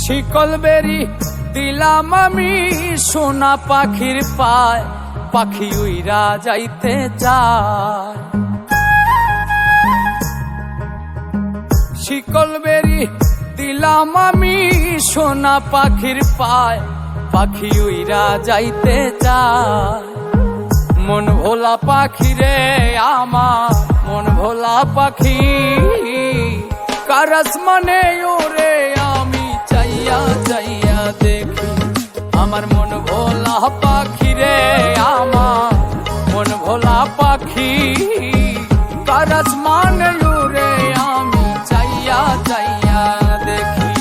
শিকল বেরি দিলাম আমি সোনা পাখির পায়, পাখি উইরা যাইতে চায়। শিকল বেরি দিলাম আমি সোনা পাখির পায়, পাখি উইরা যাইতে চায়। মন ভোলা পাখি রে আমার, মন ভোলা পাখি, কার আসমানে ওরে আমি চাইয়া চাইয়া দেখি। আমার মন ভোলা পাখি রে আমার, মন ভোলা পাখি, কার আসমানে ওরে আমি চাইয়া চাইয়া দেখি।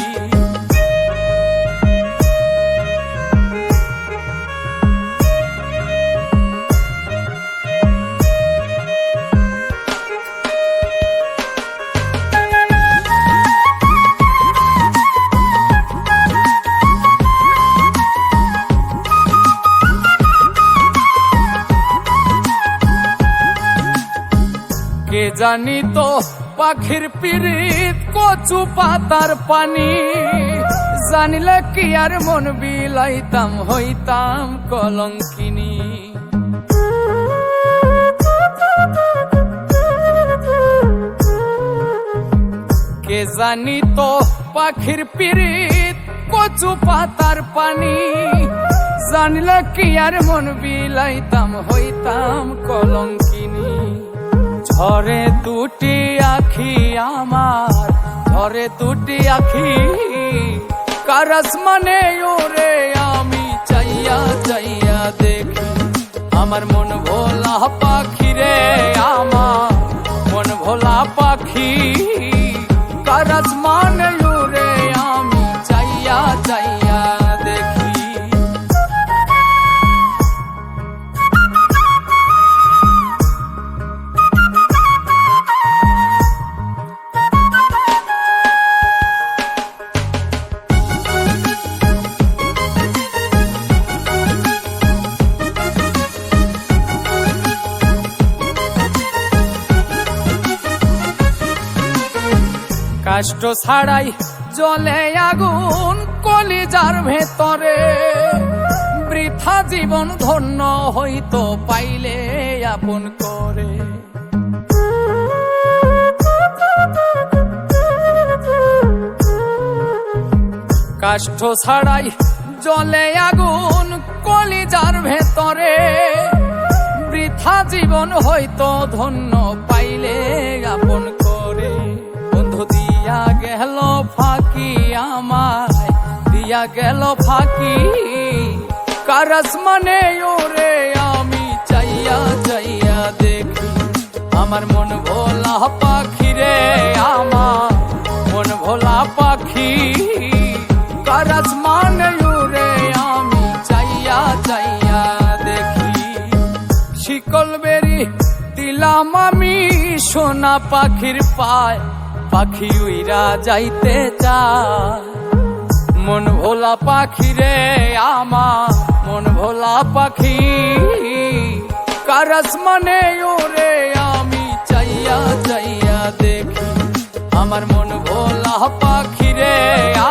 কে জানি তো পাখির পিরিত কচু পাতার পানি, জানিলে কি আর মন বিলাইতাম হইতাম কলঙ্কিনী। কে জানি তো পাখির পিরিত কচু পাতার পানি, জানিলে কি আর মন বিলাইতাম হইতাম কলঙ্কিনী। ঝরে দুটি আখি আমার, ঝরে দুটি আখি, কার আসমানে ওরে আমি চাইয়া চাইয়া দেখি। আমার মন ভোলা পাখি রে আমার, মন ভোলা পাখি, কার আসমানে ওরে আমি চাইয়া চাইয়া দেখি। কষ্ট ছাড়াই জ্বলে আগুন কলিজার ভেতরে, বৃথা জীবন ধন্য হইতো পাইলে আপন করে। কষ্ট ছাড়াই জ্বলে আগুন কলিজার ভেতরে, বৃথা জীবন হইতো ধন্য পাইলে আপন করে। বন্ধু দিয়া গেল ফাঁকি আমায়, দিয়া গেল ফাঁকি, কার আসমানে ওরে আমি চাইয়া চাইয়া দেখি। আমার মন ভোলা পাখি রে আমার, মন ভোলা পাখি, কার আসমানে ওরে আমি চাইয়া চাইয়া দেখি। শিকল বেরি দিলাম আমি সোনা পাখির পায়, পাখি উইরা যাইতে চায়। মন ভোলা পাখি রে আমার, মন ভোলা পাখি, কার আসমানে ওরে আমি চাইয়া চাইয়া দেখি। আমার মন ভোলা পাখি রে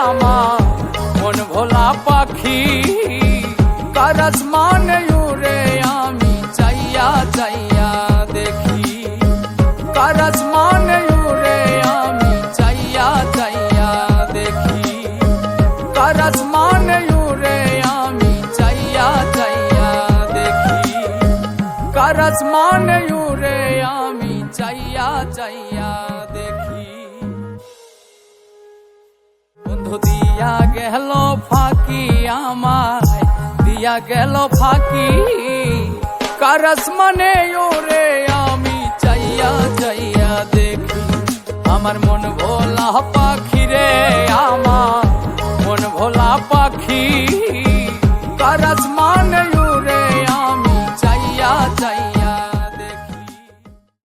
আমার, মন ভোলা পাখি, কার আসমানে ওরে আমি চাইয়া চাইয়া দেখি। কার আসমানে ওরে আমি চাইয়া চাইয়া দেখি। কার আসমানে ওরে আমি চাইয়া চাইয়া দেখি। কার আসমানে ওরে আমি চাইয়া চাইয়া দেখি। বন্ধু দিয়া গেল ফাঁকি আমায়, দিয়া গেল ফাঁকি, কার আসমানে ওরে আমি চাইয়া চাইয়া দেখি। আমার মন ভোলা পাখি রে আমার, মন ভোলা পাখি, কার আসমানে ওরে